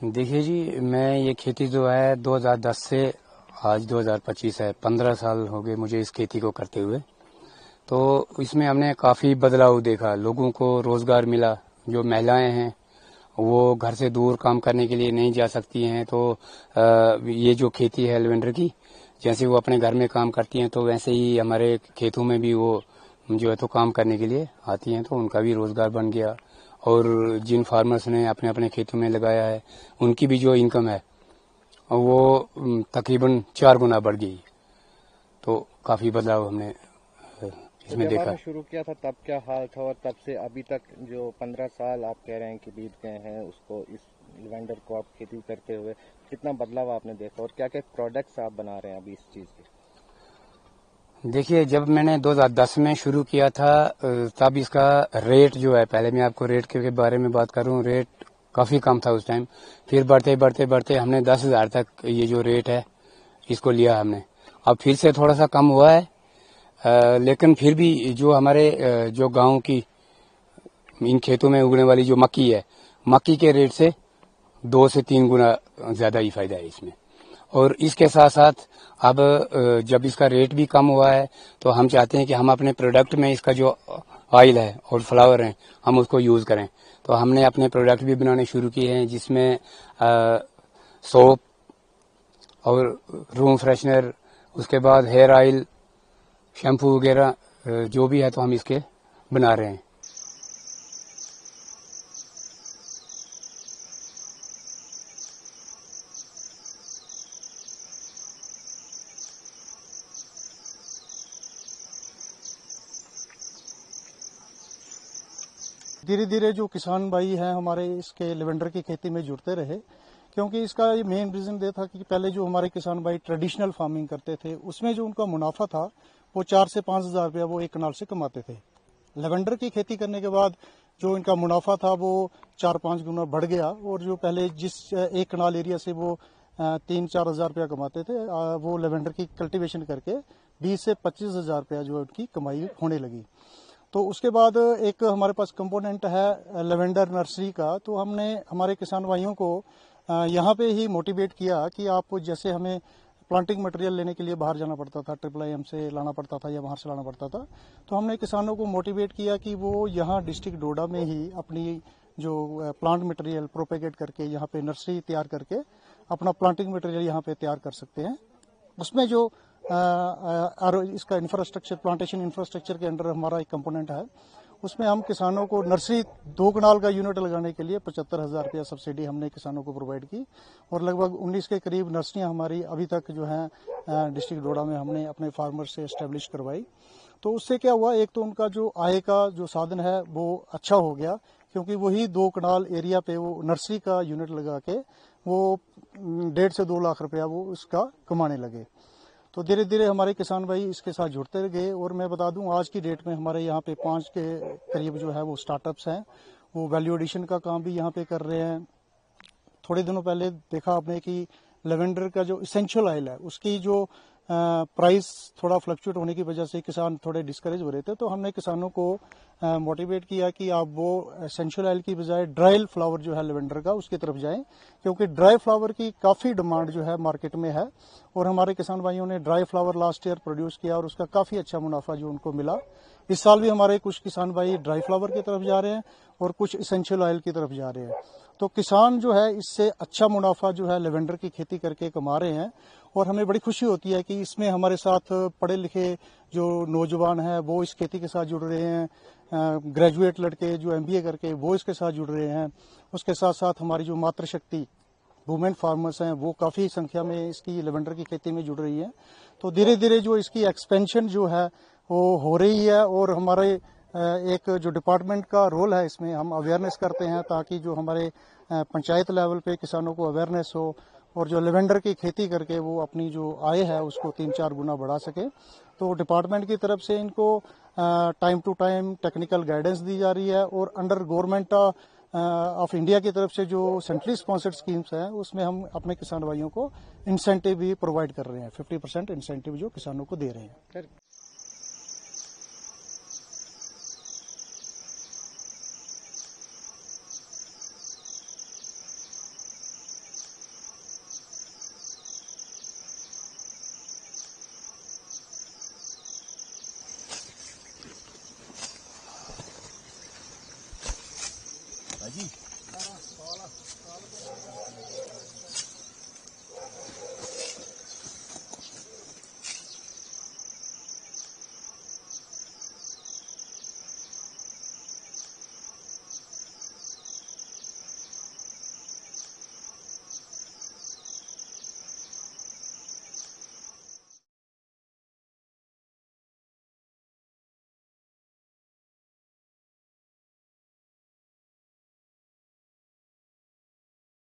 देखिए जी, मैं ये खेती जो है 2010 से आज 2025 है, 15 साल हो गए मुझे इस खेती को करते हुए। तो इसमें हमने काफ़ी बदलाव देखा, लोगों को रोज़गार मिला। जो महिलाएं हैं वो घर से दूर काम करने के लिए नहीं जा सकती हैं, तो ये जो खेती है लेवेंडर की, जैसे वो अपने घर में काम करती हैं तो वैसे ही हमारे खेतों में भी वो जो है तो काम करने के लिए आती हैं, तो उनका भी रोज़गार बन गया। और जिन फार्मर्स ने अपने अपने खेतों में लगाया है उनकी भी जो इनकम है वो तकरीबन 4 गुना बढ़ गई। तो काफ़ी बदलाव हमने इसमें जब देखा। आपने शुरू किया था तब क्या हाल था और तब से अभी तक जो 15 साल आप कह रहे हैं कि बीत गए हैं उसको, इस लेवेंडर को आप खेती करते हुए, कितना बदलाव आपने देखा और क्या क्या प्रोडक्ट्स आप बना रहे हैं अभी इस चीज़ के? देखिए, जब मैंने 2010 में शुरू किया था तब इसका रेट जो है, पहले मैं आपको रेट के बारे में बात करूं, रेट काफ़ी कम था उस टाइम। फिर बढ़ते बढ़ते बढ़ते हमने 10,000 तक ये जो रेट है इसको लिया हमने। अब फिर से थोड़ा सा कम हुआ है, लेकिन फिर भी जो हमारे जो गांव की इन खेतों में उगने वाली जो मक्की है, मक्की के रेट से 2 से 3 गुना ज़्यादा ही फायदा है इसमें। और इसके साथ साथ अब जब इसका रेट भी कम हुआ है तो हम चाहते हैं कि हम अपने प्रोडक्ट में इसका जो ऑयल है और फ्लावर है हम उसको यूज़ करें। तो हमने अपने प्रोडक्ट भी बनाने शुरू किए हैं, जिसमें सोप और रूम फ्रेशनर, उसके बाद हेयर ऑयल, शैम्पू वगैरह जो भी है तो हम इसके बना रहे हैं। धीरे धीरे जो किसान भाई हैं हमारे इसके लेवेंडर की खेती में जुड़ते रहे, क्योंकि इसका ये मेन रीजन ये था कि पहले जो हमारे किसान भाई ट्रेडिशनल फार्मिंग करते थे उसमें जो उनका मुनाफा था वो 4 से 5 हज़ार रुपया वो एक कनाल से कमाते थे। लेवेंडर की खेती करने के बाद जो इनका मुनाफा था वो 4-5 गुना बढ़ गया, और जो पहले जिस एक कनाल एरिया से वो 3-4 हज़ार रुपया कमाते थे, वो लेवेंडर की कल्टीवेशन करके 20 से 25 हज़ार रुपया जो उनकी कमाई होने लगी। तो उसके बाद एक हमारे पास कंपोनेंट है लेवेंडर नर्सरी का, तो हमने हमारे किसान भाइयों को यहाँ पे ही मोटिवेट किया कि आप, जैसे हमें प्लांटिंग मटेरियल लेने के लिए बाहर जाना पड़ता था, IIIM से लाना पड़ता था या बाहर से लाना पड़ता था, तो हमने किसानों को मोटिवेट किया कि वो यहाँ डिस्ट्रिक्ट डोडा में ही अपनी जो प्लांट मटेरियल प्रोपेगेट करके यहाँ पे नर्सरी तैयार करके अपना प्लांटिंग मटेरियल यहाँ पे तैयार कर सकते हैं। उसमें जो इसका इंफ्रास्ट्रक्चर, प्लांटेशन इंफ्रास्ट्रक्चर के अंडर हमारा एक कंपोनेंट है, उसमें हम किसानों को नर्सरी 2 कनाल का यूनिट लगाने के लिए 75,000 रुपया सब्सिडी हमने किसानों को प्रोवाइड की, और लगभग 19 के करीब नर्सरियां हमारी अभी तक जो है डिस्ट्रिक्ट डोडा में हमने अपने फार्मर से एस्टेब्लिश करवाई। तो उससे क्या हुआ, एक तो उनका जो आय का जो साधन है वो अच्छा हो गया, क्योंकि वही 2 कनाल एरिया पे वो नर्सरी का यूनिट लगा के वो 1.5 से 2 लाख रुपया वो उसका कमाने लगे। तो धीरे धीरे हमारे किसान भाई इसके साथ जुड़ते गए, और मैं बता दूं आज की डेट में हमारे यहाँ पे 5 के करीब जो है वो स्टार्टअप्स हैं, वो वैल्यू एडिशन का काम भी यहाँ पे कर रहे हैं। थोड़े दिनों पहले देखा आपने कि लेवेंडर का जो इसेंशियल ऑयल है उसकी जो प्राइस थोड़ा फ्लक्चुएट होने की वजह से किसान थोड़े डिस्करेज हो रहे थे, तो हमने किसानों को मोटिवेट किया कि आप वो एसेंशियल ऑयल की बजाय ड्राई फ्लावर जो है लेवेंडर का उसकी तरफ जाएं, क्योंकि ड्राई फ्लावर की काफ़ी डिमांड जो है मार्केट में है। और हमारे किसान भाइयों ने dry flower last year produce किया और उसका काफ़ी अच्छा मुनाफा जो उनको मिला। इस साल भी हमारे कुछ किसान भाई ड्राई फ्लावर की तरफ जा रहे हैं और कुछ एसेंशियल ऑयल की तरफ जा रहे हैं। तो किसान जो है इससे अच्छा मुनाफा जो है लेवेंडर की खेती करके कमा रहे हैं और हमें बड़ी खुशी होती है कि इसमें हमारे साथ पढ़े लिखे जो नौजवान हैं वो इस खेती के साथ जुड़ रहे हैं, ग्रेजुएट लड़के जो MBA करके वो इसके साथ जुड़ रहे हैं। उसके साथ साथ हमारी जो मातृशक्ति वुमेन फार्मर्स हैं वो काफ़ी संख्या में इसकी लेवेंडर की खेती में जुड़ रही हैं। तो धीरे धीरे जो इसकी एक्सपेंशन जो है वो हो रही है और हमारे एक जो डिपार्टमेंट का रोल है इसमें हम अवेयरनेस करते हैं ताकि जो हमारे पंचायत लेवल पे किसानों को अवेयरनेस हो और जो लेवेंडर की खेती करके वो अपनी जो आय है उसको 3-4 गुना बढ़ा सके। तो डिपार्टमेंट की तरफ से इनको time to time technical guidance दी जा रही है और अंडर गवर्नमेंट ऑफ इंडिया की तरफ से जो सेंट्रली स्पॉन्सर्ड स्कीम्स हैं उसमें हम अपने किसान भाइयों को इंसेंटिव भी प्रोवाइड कर रहे हैं। 50% इंसेंटिव जो किसानों को दे रहे हैं।